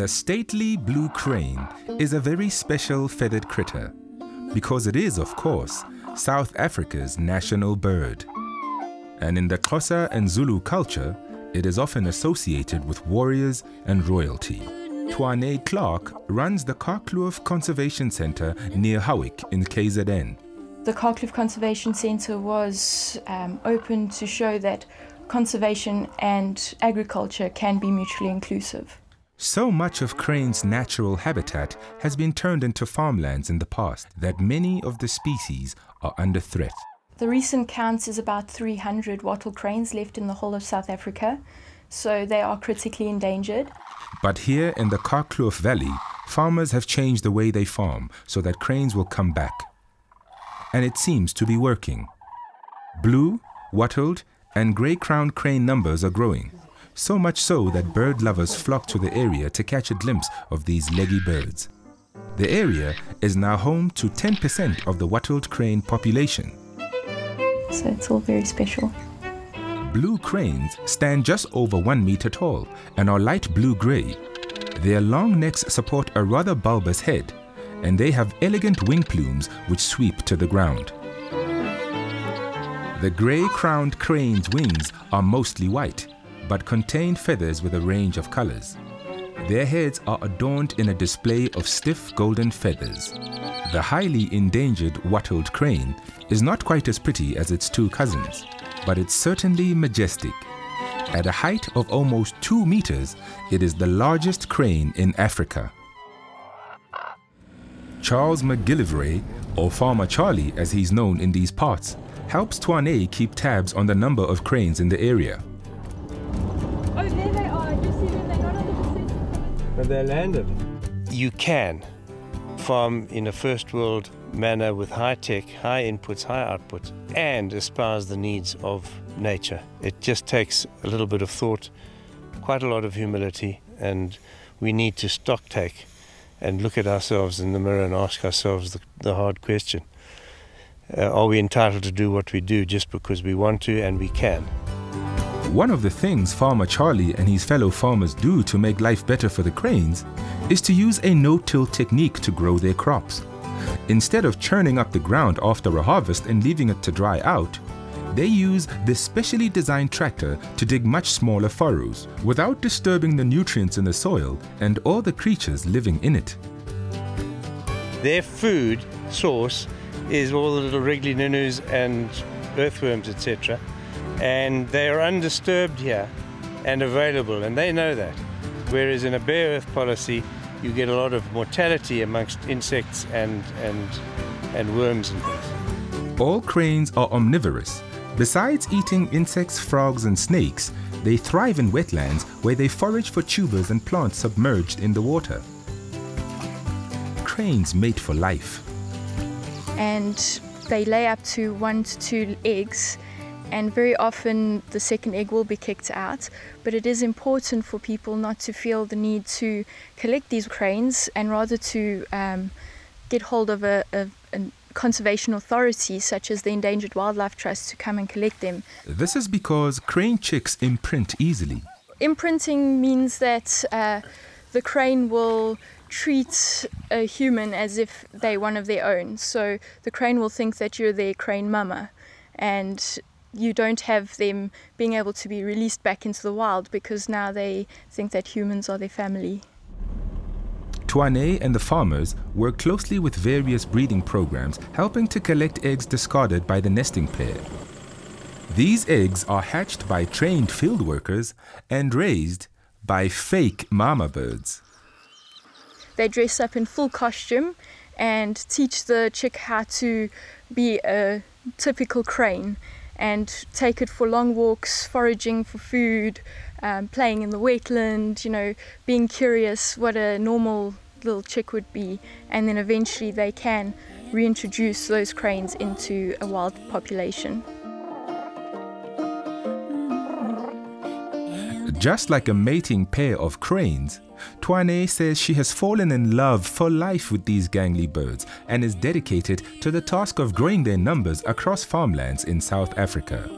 The stately blue crane is a very special feathered critter because it is, of course, South Africa's national bird. And in the Xhosa and Zulu culture, it is often associated with warriors and royalty. Twane Clark runs the Carkloof Conservation Centre near Howick in KZN. The Carkloof Conservation Centre was open to show that conservation and agriculture can be mutually inclusive. So much of crane's natural habitat has been turned into farmlands in the past that many of the species are under threat. The recent counts is about 300 wattle cranes left in the whole of South Africa, so they are critically endangered. But here in the Carkloof Valley, farmers have changed the way they farm so that cranes will come back. And it seems to be working. Blue, wattled, and grey-crowned crane numbers are growing, so much so that bird lovers flock to the area to catch a glimpse of these leggy birds. The area is now home to 10% of the wattled crane population. So it's all very special. Blue cranes stand just over 1 meter tall and are light blue-grey. Their long necks support a rather bulbous head, and they have elegant wing plumes which sweep to the ground. The grey-crowned crane's wings are mostly white, but contain feathers with a range of colors. Their heads are adorned in a display of stiff golden feathers. The highly endangered wattled crane is not quite as pretty as its two cousins, but it's certainly majestic. At a height of almost 2 meters, it is the largest crane in Africa. Charles McGillivray, or Farmer Charlie as he's known in these parts, helps Twane keep tabs on the number of cranes in the area. Oh, there they are. Just see them. They're not 100%. But they're landed. You can farm in a first world manner with high tech, high inputs, high outputs, and espouse the needs of nature. It just takes a little bit of thought, quite a lot of humility, and we need to stock take and look at ourselves in the mirror and ask ourselves the hard question. Are we entitled to do what we do just because we want to and we can? One of the things Farmer Charlie and his fellow farmers do to make life better for the cranes is to use a no-till technique to grow their crops. Instead of churning up the ground after a harvest and leaving it to dry out, they use this specially designed tractor to dig much smaller furrows without disturbing the nutrients in the soil and all the creatures living in it. Their food source is all the little wriggly nunnus and earthworms, etc. And they are undisturbed here and available, and they know that. Whereas in a bare earth policy, you get a lot of mortality amongst insects and worms and things. All cranes are omnivorous. Besides eating insects, frogs and snakes, they thrive in wetlands where they forage for tubers and plants submerged in the water. Cranes mate for life. And they lay up to 1 to 2 eggs, and very often the second egg will be kicked out. But it is important for people not to feel the need to collect these cranes and rather to get hold of a conservation authority such as the Endangered Wildlife Trust to come and collect them. This is because crane chicks imprint easily. Imprinting means that the crane will treat a human as if they're one of their own. So the crane will think that you're their crane mama, and you don't have them being able to be released back into the wild because now they think that humans are their family. Twane and the farmers work closely with various breeding programs, helping to collect eggs discarded by the nesting pair. These eggs are hatched by trained field workers and raised by fake mama birds. They dress up in full costume and teach the chick how to be a typical crane and take it for long walks, foraging for food, playing in the wetland, you know, being curious what a normal little chick would be, and then eventually they can reintroduce those cranes into a wild population. Just like a mating pair of cranes, Twane says she has fallen in love for life with these gangly birds and is dedicated to the task of growing their numbers across farmlands in South Africa.